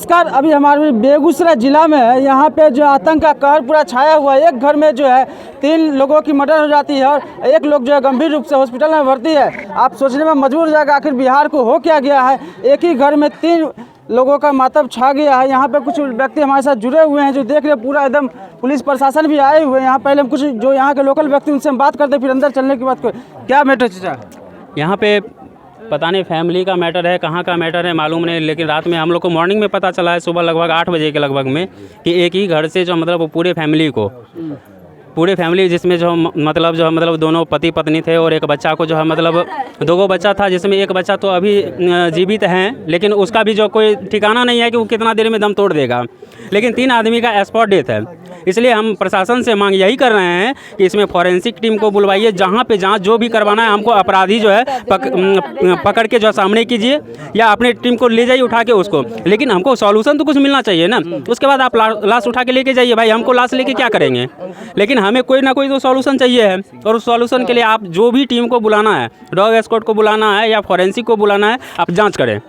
नमस्कार। अभी हमारे बेगूसराय जिला में है, यहाँ पे जो आतंक का कहर पूरा छाया हुआ है। एक घर में जो है 3 लोगों की मर्डर हो जाती है और एक लोग जो है गंभीर रूप से हॉस्पिटल में भर्ती है। आप सोचने में मजबूर हो जाएगा आखिर बिहार को हो क्या गया है। एक ही घर में 3 लोगों का मातम छा गया है। यहाँ पे कुछ व्यक्ति हमारे साथ जुड़े हुए हैं जो देख रहे पूरा एकदम, पुलिस प्रशासन भी आए हुए हैं यहाँ। पहले हम कुछ जो यहाँ के लोकल व्यक्ति उनसे हम बात करते, फिर अंदर चलने की बात करें। क्या मैटर चाचा? यहाँ पे पता नहीं फैमिली का मैटर है, कहाँ का मैटर है मालूम नहीं, लेकिन रात में हम लोग को मॉर्निंग में पता चला है, सुबह लगभग 8 बजे के लगभग में, कि एक ही घर से जो मतलब पूरे फैमिली जिसमें जो मतलब दोनों पति पत्नी थे और एक बच्चा को जो है मतलब 2 बच्चा था, जिसमें एक बच्चा तो अभी जीवित हैं, लेकिन उसका भी जो कोई ठिकाना नहीं है कि वो कितना देर में दम तोड़ देगा। लेकिन 3 आदमी का स्पॉट डेथ है। इसलिए हम प्रशासन से मांग यही कर रहे हैं कि इसमें फॉरेंसिक टीम को बुलवाइए, जहाँ पे जांच जो भी करवाना है हमको अपराधी जो है पकड़ के जो सामने कीजिए, या अपने टीम को ले जाइए उठा के उसको, लेकिन हमको सॉल्यूशन तो कुछ मिलना चाहिए ना। उसके बाद आप लाश उठा के लेके जाइए, भाई हमको लाश लेके क्या करेंगे, लेकिन हमें कोई ना कोई तो सॉल्यूशन चाहिए है। और उस सॉल्यूशन के लिए आप जो भी टीम को बुलाना है, डॉग स्क्वाड को बुलाना है या फॉरेंसिक को बुलाना है, आप जाँच करें।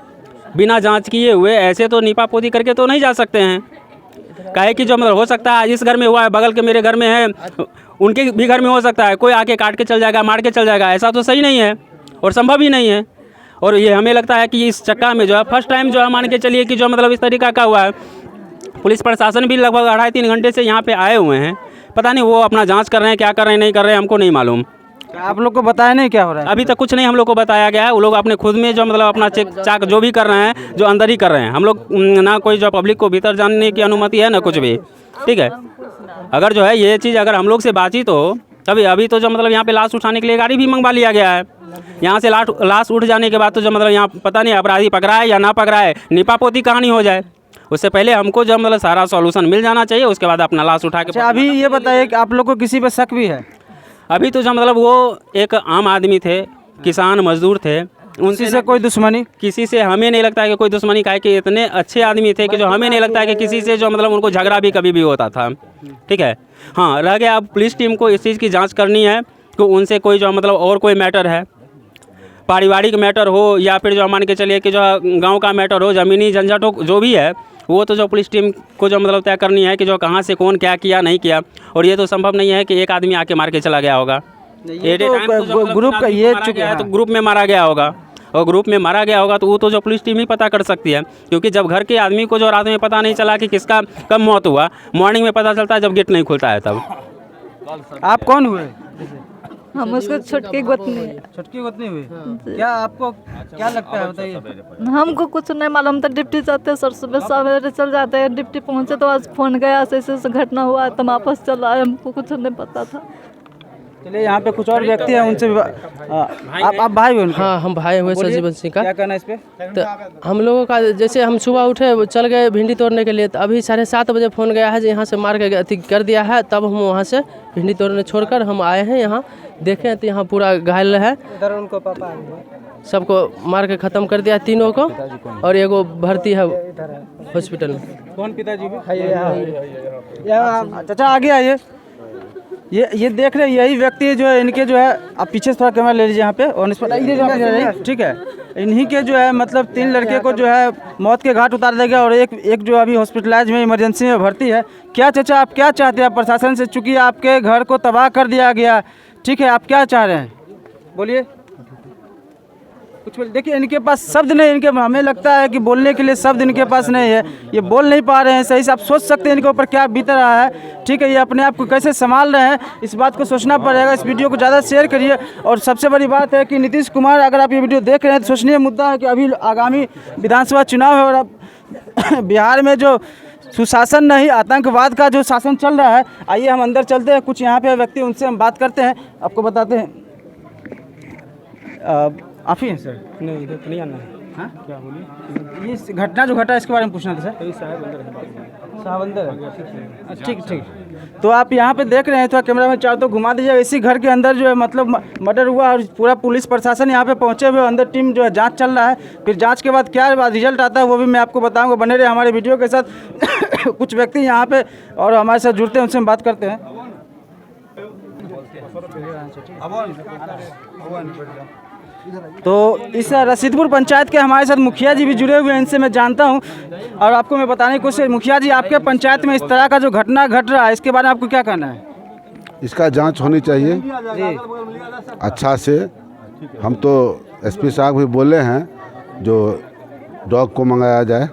बिना जाँच किए हुए ऐसे तो नीपा पोती करके तो नहीं जा सकते हैं। काहे कि जो मतलब हो सकता है इस घर में हुआ है, बगल के मेरे घर में है, उनके भी घर में हो सकता है, कोई आके काट के चल जाएगा, मार के चल जाएगा। ऐसा तो सही नहीं है और संभव ही नहीं है। और ये हमें लगता है कि इस चक्का में जो है फर्स्ट टाइम जो है मान के चलिए कि जो मतलब इस तरीका का हुआ है। पुलिस प्रशासन भी लगभग 2.5-3 घंटे से यहाँ पे आए हुए हैं, पता नहीं वो अपना जाँच कर रहे हैं, क्या कर रहे हैं नहीं कर रहे हैं, हमको नहीं मालूम। आप लोग को बताया नहीं क्या हो रहा है? अभी तक कुछ नहीं हम लोग को बताया गया है। वो लोग अपने खुद में जो मतलब अपना चेक चाक जो भी कर रहे हैं, जो अंदर ही कर रहे हैं। हम लोग ना कोई जो पब्लिक को भीतर जाने की अनुमति है ना कुछ भी, ठीक है। अगर जो है ये चीज़ अगर हम लोग से बातचीत हो तभी, अभी तो जो मतलब यहाँ पे लाश उठाने के लिए गाड़ी भी मंगवा लिया गया है। यहाँ से लाश उठ जाने के बाद तो जो मतलब यहाँ पता नहीं अपराधी पकड़ा है या ना पकड़ा है, नीपापोती कहानी हो जाए। उससे पहले हमको जो मतलब सारा सॉल्यूशन मिल जाना चाहिए, उसके बाद अपना लाश उठा के। अभी ये बताइए कि आप लोग को किसी पे शक भी है? अभी तो जो मतलब वो एक आम आदमी थे, किसान मजदूर थे, उनसे से कोई दुश्मनी? किसी से हमें नहीं लगता है कि कोई दुश्मनी, काहे कि इतने अच्छे आदमी थे कि जो हमें नहीं लगता है कि किसी से जो मतलब उनको झगड़ा भी कभी भी होता था, ठीक है। हाँ, रह गया अब पुलिस टीम को इस चीज़ की जांच करनी है कि उनसे कोई जो मतलब और कोई मैटर है, पारिवारिक मैटर हो या फिर जो मान के चलिए कि जो गाँव का मैटर हो, ज़मीनी झंझट हो, जो भी है वो तो जो पुलिस टीम को जो मतलब तय करनी है कि जो कहाँ से कौन क्या किया नहीं किया। और ये तो संभव नहीं है कि एक आदमी आके मार के चला गया होगा। ग्रुप का ये चुका है तो ग्रुप में मारा गया होगा, और ग्रुप में मारा गया होगा तो वो तो जो पुलिस टीम ही पता कर सकती है। क्योंकि जब घर के आदमी को जो रात में पता नहीं चला कि किसका कब मौत हुआ, मॉर्निंग में पता चलता है जब गेट नहीं खुलता है तब। आप कौन हुए? हम उसको छुटकी गोतनी। छुटकी गोतनी हुई? क्या आपको क्या लगता है बताइए? हमको कुछ नहीं मालूम था। डिप्टी जाते हैं, सुबह सवेरे चल जाते हैं। डिप्टी पहुंचे तो आज फोन गया, ऐसे घटना हुआ तो वापस चल आए। हमको कुछ नहीं पता था। चलिए यहाँ पे कुछ और व्यक्ति हैं, उनसे भी आप भाई हुए? हाँ, हम भाई हुए सजीवन सिंह का। क्या कहना है इस पे? तो हम लोगों का जैसे हम सुबह उठे चल गए भिंडी तोड़ने के लिए, तो अभी 7:30 बजे फ़ोन गया है जो यहाँ से मार के अति कर दिया है। तब हम वहाँ से भिंडी तोड़ने छोड़कर हम आए हैं यहाँ, देखें तो यहाँ पूरा घायल है। इधर उनको पापा सबको मार के ख़त्म कर दिया, 3 को, और एगो भर्ती है हॉस्पिटल में। कौन पिताजी? चाचा आगे आइए। ये देख रहे यही व्यक्ति जो है, इनके जो है, आप पीछे से थोड़ा कैमरा ले लीजिए यहाँ पे ऑन स्पॉट, ठीक है। इन्हीं के जो है मतलब 3 लड़के को जो है मौत के घाट उतार दिया गया और एक जो अभी हॉस्पिटलाइज में इमरजेंसी में भर्ती है। क्या चाचा आप क्या चाहते हैं प्रशासन से, चूँकि आपके घर को तबाह कर दिया गया, ठीक है, आप क्या चाह रहे हैं बोलिए कुछ? देखिए इनके पास शब्द नहीं, इनके हमें लगता है कि बोलने के लिए शब्द इनके पास नहीं है, ये बोल नहीं पा रहे हैं सही से। आप सोच सकते हैं इनके ऊपर क्या बीत रहा है, ठीक है। ये अपने आप को कैसे संभाल रहे हैं, इस बात को सोचना पड़ेगा। इस वीडियो को ज़्यादा शेयर करिए। और सबसे बड़ी बात है कि नीतीश कुमार, अगर आप ये वीडियो देख रहे हैं तो सोचनीय मुद्दा है कि अभी आगामी विधानसभा चुनाव है और अब बिहार में जो सुशासन नहीं आतंकवाद का जो शासन चल रहा है। आइए हम अंदर चलते हैं, कुछ यहाँ पे व्यक्ति उनसे हम बात करते हैं, आपको बताते हैं। आप ही हैं सर? नहीं, इधर नहीं आना है। हाँ क्या बोलिए? ये घटना जो घटा इसके बारे में पूछना था सर। साहब अंदर है, ठीक ठीक। तो आप यहाँ पे देख रहे हैं, थोड़ा कैमरा में चारों तो घुमा दीजिएगा। इसी घर के अंदर जो है मतलब मर्डर हुआ और पूरा पुलिस प्रशासन यहाँ पे पहुँचे हुए, अंदर टीम जो है जांच चल रहा है। फिर जांच के बाद क्या रिजल्ट आता है वो भी मैं आपको बताऊँगा। बने रहे हमारे वीडियो के साथ। कुछ व्यक्ति यहाँ पे और हमारे साथ जुड़ते हैं, उनसे हम बात करते हैं। तो इस रसीदपुर पंचायत के हमारे साथ मुखिया जी भी जुड़े हुए हैं, इनसे मैं जानता हूं और आपको मैं बताने की कोशिश। मुखिया जी, आपके पंचायत में इस तरह का जो घटना घट रहा है, इसके बारे में आपको क्या कहना है? इसका जांच होनी चाहिए अच्छा से। हम तो एसपी साहब भी बोले हैं जो डॉग को मंगाया जाए,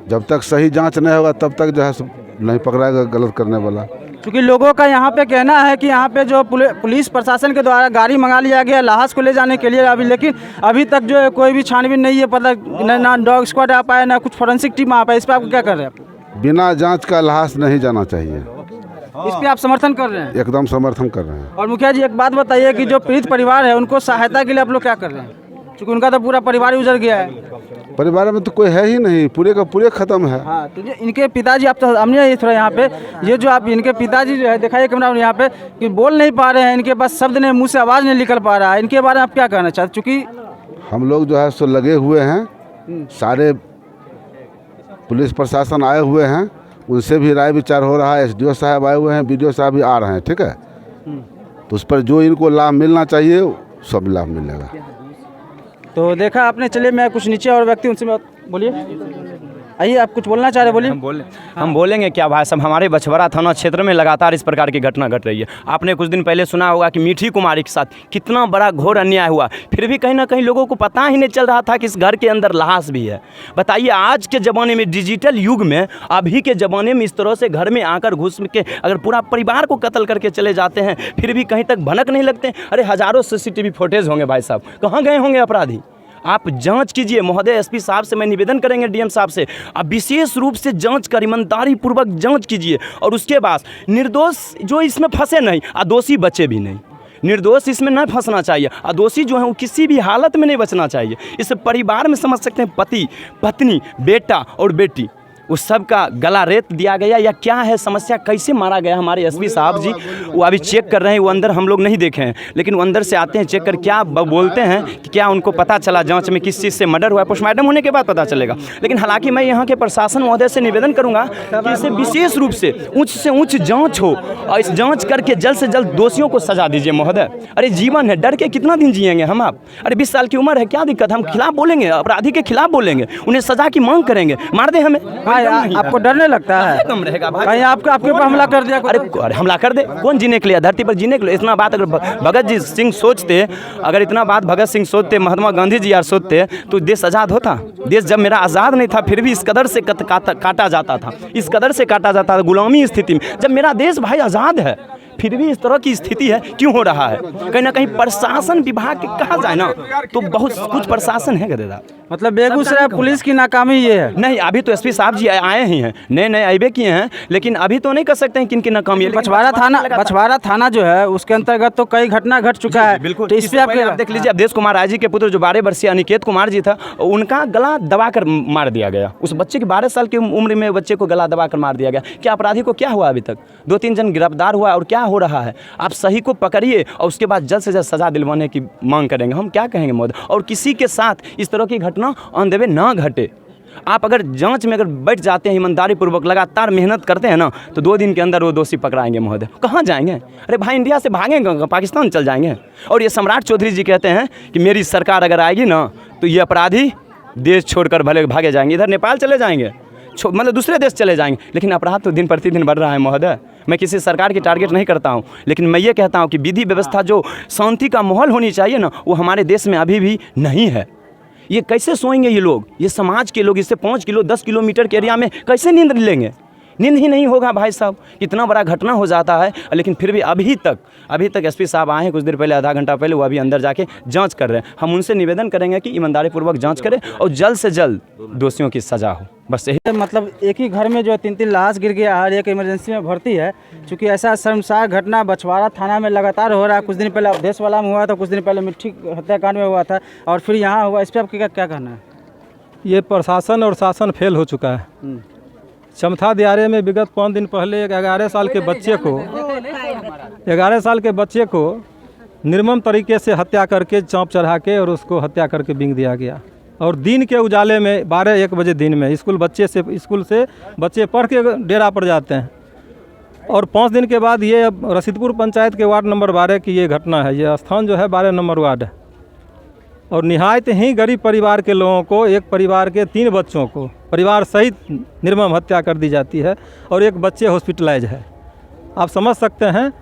जब तक सही जांच नहीं होगा तब तक जो है नहीं पकड़ाएगा गलत करने वाला। क्योंकि लोगों का यहाँ पे कहना है कि यहाँ पे जो पुलिस प्रशासन के द्वारा गाड़ी मंगा लिया गया लाश को ले जाने के लिए अभी, लेकिन अभी तक जो है कोई भी छानबीन नहीं है, पता ना डॉग स्क्वाड आ पाया ना कुछ फोरेंसिक टीम आ पाया। इस पर आप क्या कर रहे हैं? बिना जांच का लाश नहीं जाना चाहिए। इस पे आप समर्थन कर रहे हैं? एकदम समर्थन कर रहे हैं। और मुखिया जी, एक बात बताइए कि जो पीड़ित परिवार है उनको सहायता के लिए आप लोग क्या कर रहे हैं? क्योंकि उनका तो पूरा परिवार उजड़ गया है। परिवार में तो कोई है ही नहीं, पूरे का पूरे खत्म है। हाँ, तो इनके पिताजी, आप तो हमने ये थोड़ा यहाँ पे ये जो आप इनके पिताजी जो है, दिखाइए कैमरा यहाँ पे, कि बोल नहीं पा रहे हैं, इनके पास शब्द नहीं, मुंह से आवाज़ नहीं निकल पा रहा है। इनके बारे में आप क्या कहना चाहते? चूँकि हम लोग जो है सो लगे हुए हैं, सारे पुलिस प्रशासन आए हुए हैं, उनसे भी राय विचार हो रहा है। SDO साहब आए हुए हैं, BDO साहब भी आ रहे हैं, ठीक है। तो उस पर जो इनको लाभ मिलना चाहिए सब लाभ मिलेगा। तो देखा आपने। चलिए मैं कुछ नीचे और व्यक्ति उनसे बोलिए, आइए आप कुछ बोलना चाह रहे, बोलिए। हम बोलेंगे क्या भाई साहब, हमारे बछवाड़ा थाना क्षेत्र में लगातार इस प्रकार की घटना घट रही है। आपने कुछ दिन पहले सुना होगा कि मीठी कुमारी के साथ कितना बड़ा घोर अन्याय हुआ, फिर भी कहीं ना कहीं लोगों को पता ही नहीं चल रहा था कि इस घर के अंदर लाश भी है। बताइए, आज के ज़माने में, डिजिटल युग में, अभी के ज़माने में इस तरह से घर में आकर घुस के अगर पूरा परिवार को कत्ल करके चले जाते हैं, फिर भी कहीं तक भनक नहीं लगते। अरे हज़ारों CCTV फुटेज होंगे भाई साहब, कहाँ गए होंगे अपराधी? आप जांच कीजिए। महोदय एसपी साहब से मैं निवेदन करेंगे, डीएम साहब से, आप विशेष रूप से जांच कर, ईमानदारी पूर्वक जांच कीजिए। और उसके बाद निर्दोष जो इसमें फंसे नहीं, दोषी बचे भी नहीं। निर्दोष इसमें नहीं फंसना चाहिए, दोषी जो है वो किसी भी हालत में नहीं बचना चाहिए। इस परिवार में समझ सकते हैं, पति, पत्नी, बेटा और बेटी, उस सब का गला रेत दिया गया या क्या है समस्या, कैसे मारा गया? हमारे एसपी साहब जी वो अभी चेक कर रहे हैं, वो अंदर हम लोग नहीं देखे हैं, लेकिन वो अंदर से आते हैं, चेक कर क्या बोलते हैं कि क्या उनको पता चला जांच में किस चीज़ से मर्डर हुआ है। पोस्टमार्टम होने के बाद पता चलेगा। लेकिन हालांकि मैं यहाँ के प्रशासन महोदय से निवेदन करूँगा कि इसे विशेष रूप से उच्च जाँच हो और इस जाँच करके जल्द से जल्द दोषियों को सजा दीजिए महोदय। अरे जीवन है, डर के कितना दिन जिएंगे हम आप? अरे 20 साल की उम्र है, क्या दिक्कत? हम खिलाफ बोलेंगे, अपराधी के खिलाफ बोलेंगे, उन्हें सजा की मांग करेंगे। मार दे हमें, आपको डर नहीं लगता है? कम रहेगा भाई। कहीं आपके ऊपर हमला कर दिया? अरे हमला कर दे, कौन जीने के लिए, धरती पर जीने के लिए? इतना बात अगर भगत जी सिंह सोचते, अगर इतना बात भगत सिंह सोचते, महात्मा गांधी जी यार सोचते, तो देश आज़ाद होता। देश जब मेरा आज़ाद नहीं था फिर भी इस कदर से काटा जाता था, इस कदर से काटा जाता था गुलामी स्थिति में। जब मेरा देश भाई आज़ाद है फिर भी इस तरह की स्थिति है, क्यों हो रहा है? कहीं ना कहीं प्रशासन विभाग के कहा जाए ना तो बहुत कुछ प्रशासन है गदेदार। मतलब बेगूसराय पुलिस की नाकामी ये है? नहीं, अभी तो एसपी साहब जी आए ही हैं, नए आइबे किए हैं, लेकिन अभी तो नहीं कर सकते हैं किनकी नाकामी है। बछवाड़ा थाना जो है उसके अंतर्गत तो कई घटना घट चुका है। बिल्कुल, तो इस पे आप देख लीजिए, अवधेश कुमार राय जी के पुत्र जो 12 वर्षीय अनिकेत कुमार जी था, उनका गला दबाकर मार दिया गया। उस बच्चे की 12 साल की उम्र में बच्चे को गला दबाकर मार दिया गया। क्या अपराधी को क्या हुआ? अभी तक 2-3 जन गिरफ्तार हुआ और क्या हो रहा है? आप सही को पकड़िए और उसके बाद जल्द से जल्द सजा दिलवाने की मांग करेंगे। हम क्या कहेंगे महोदय? और किसी के साथ इस तरह की घटना ऑन द वे ना घटे। आप अगर जांच में अगर बैठ जाते हैं, ईमानदारी पूर्वक लगातार मेहनत करते हैं ना, तो 2 दिन के अंदर वो दोषी पकड़ाएंगे महोदय। कहाँ जाएंगे? अरे भाई, इंडिया से भागेंगे, पाकिस्तान चल जाएंगे। और ये सम्राट चौधरी जी कहते हैं कि मेरी सरकार अगर आएगी ना तो ये अपराधी देश छोड़कर भले भागे जाएंगे, इधर नेपाल चले जाएंगे, मतलब दूसरे देश चले जाएंगे। लेकिन अपराध तो दिन प्रतिदिन बढ़ रहा है महोदय। मैं किसी सरकार की टारगेट नहीं करता हूं, लेकिन मैं ये कहता हूं कि विधि व्यवस्था, जो शांति का माहौल होनी चाहिए ना, वो हमारे देश में अभी भी नहीं है। ये कैसे सोएंगे ये लोग, ये समाज के लोग? इससे 5 किलो 10 किलोमीटर के एरिया में कैसे नींद लेंगे? नींद ही नहीं होगा भाई साहब। इतना बड़ा घटना हो जाता है, लेकिन फिर भी अभी तक एसपी साहब आए हैं कुछ देर पहले, आधा घंटा पहले, वो अभी अंदर जाके जांच कर रहे हैं। हम उनसे निवेदन करेंगे कि ईमानदारी पूर्वक जांच करें और जल्द से जल्द दोषियों की सजा हो, बस यही। मतलब एक ही घर में जो 3-3 लाश गिर गया और एक इमरजेंसी में भर्ती है। चूँकि ऐसा शर्मसार घटना बछवाड़ा थाना में लगातार हो रहा है। कुछ दिन पहले अवधेश वाला में हुआ था, कुछ दिन पहले मिट्टी हत्याकांड में हुआ था, और फिर यहाँ हुआ। इस पर आपका क्या कहना है? ये प्रशासन और शासन फेल हो चुका है। चमथा दियारे में विगत 5 दिन पहले एक 11 साल के बच्चे को निर्मम तरीके से हत्या करके चाँप चढ़ा के और उसको हत्या करके बींग दिया गया। और दिन के उजाले में 12-1 बजे दिन में स्कूल से बच्चे पढ़ के डेरा पर जाते हैं। और 5 दिन के बाद ये रसीदपुर पंचायत के वार्ड नंबर 12 की ये घटना है। ये स्थान जो है 12 नंबर वार्ड है। और निहायत ही गरीब परिवार के लोगों को, एक परिवार के 3 बच्चों को परिवार सहित निर्मम हत्या कर दी जाती है और एक बच्चे हॉस्पिटलाइज है। आप समझ सकते हैं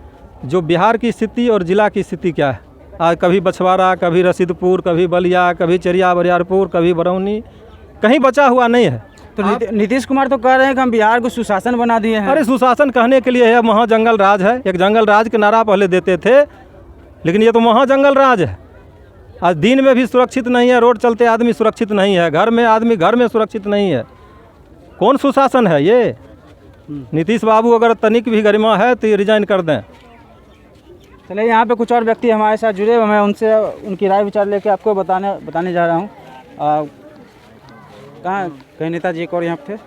जो बिहार की स्थिति और ज़िला की स्थिति क्या है। आज कभी बछवाड़ा, कभी रसीदपुर, कभी बलिया, कभी चरिया बरियारपुर, कभी बरौनी, कहीं बचा हुआ नहीं है। तो नीतीश कुमार तो कह रहे हैं कि हम बिहार को सुशासन बना दिए हैं। अरे सुशासन कहने के लिए है, वहाँ जंगल राज है। एक जंगल राज के नारा पहले देते थे, लेकिन ये तो वहाँ जंगल राज है। आज दिन में भी सुरक्षित नहीं है, रोड चलते आदमी सुरक्षित नहीं है, घर में आदमी घर में सुरक्षित नहीं है। कौन सुशासन है ये? नीतीश बाबू अगर तनिक भी गरिमा है तो ये रिजाइन कर दें। चलिए, यहाँ पे कुछ और व्यक्ति हमारे साथ जुड़े हुए हैं, उनसे उनकी राय विचार लेके आपको बताने जा रहा हूँ। कहाँ कहीं नेताजी एक और यहाँ पे थे,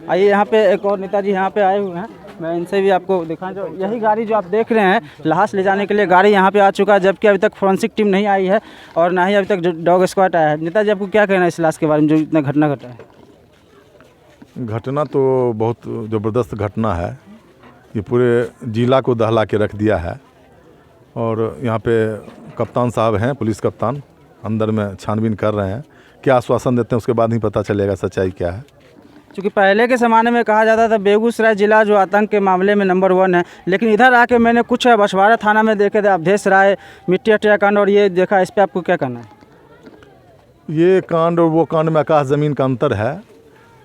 आइए यहाँ पे एक और नेताजी यहाँ पे आए हुए हैं, मैं इनसे भी आपको दिखाऊं। जो यही गाड़ी जो आप देख रहे हैं, लाश ले जाने के लिए गाड़ी यहाँ पे आ चुका है, जबकि अभी तक फोरेंसिक टीम नहीं आई है और ना ही अभी तक डॉग स्क्वाड आया है। नेताजी, आपको क्या कहना है इस लाश के बारे में जो इतना घटना घटा है? घटना तो बहुत ज़बरदस्त घटना है। ये पूरे ज़िला को दहला के रख दिया है और यहाँ पे कप्तान साहब हैं, पुलिस कप्तान अंदर में छानबीन कर रहे हैं। क्या आश्वासन देते हैं उसके बाद ही पता चलेगा सच्चाई क्या है। क्योंकि पहले के ज़माने में कहा जाता था बेगूसराय ज़िला जो आतंक के मामले में नंबर 1 है, लेकिन इधर आके मैंने कुछ बछवाड़ा थाना में देखे थे अवधेश राय, मिट्टी हत्याकांड और ये देखा। इस पर आपको क्या कहना है? ये कांड और वो कांड में आकाश ज़मीन का अंतर है।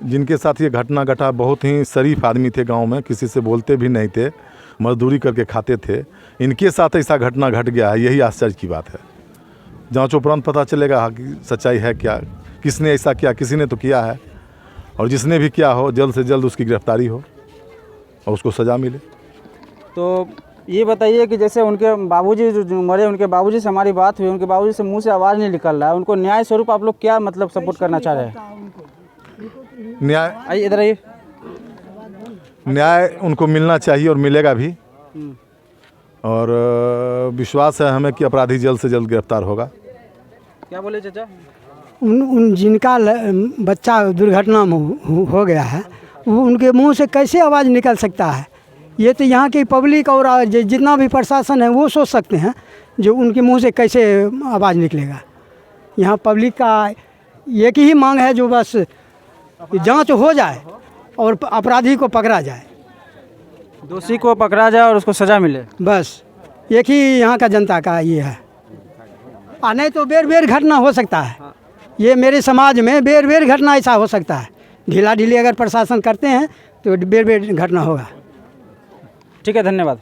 जिनके साथ ये घटना घटा बहुत ही शरीफ आदमी थे, गांव में किसी से बोलते भी नहीं थे, मजदूरी करके खाते थे। इनके साथ ऐसा घटना घट गया है, यही आश्चर्य की बात है। जांच उपरांत पता चलेगा कि सच्चाई है क्या, किसने ऐसा किया। किसी ने तो किया है और जिसने भी किया हो जल्द से जल्द उसकी गिरफ्तारी हो और उसको सज़ा मिले। तो ये बताइए कि जैसे उनके बाबूजी जो मरे, उनके बाबूजी से हमारी बात हुई, उनके बाबूजी से मुंह से आवाज़ नहीं निकल रहा है, उनको न्याय स्वरूप आप लोग क्या मतलब सपोर्ट करना चाह रहे हैं? न्याय, आइए इधर आइए। न्याय उनको मिलना चाहिए और मिलेगा भी, और विश्वास है हमें कि अपराधी जल्द से जल्द गिरफ्तार होगा। क्या बोले चाचा? उन जिनका बच्चा दुर्घटना में हो गया है, वो उनके मुंह से कैसे आवाज़ निकल सकता है? ये तो यहाँ की पब्लिक और जितना भी प्रशासन है वो सोच सकते हैं जो उनके मुंह से कैसे आवाज़ निकलेगा। यहाँ पब्लिक का एक ही मांग है जो बस जांच हो जाए और अपराधी को पकड़ा जाए, दोषी को पकड़ा जाए और उसको सज़ा मिले, बस एक ही यहाँ का जनता का ये है। नहीं तो बेर घटना हो सकता है। ये मेरे समाज में बेर घटना ऐसा हो सकता है। ढीला ढीली अगर प्रशासन करते हैं तो बेर घटना होगा। ठीक है, धन्यवाद।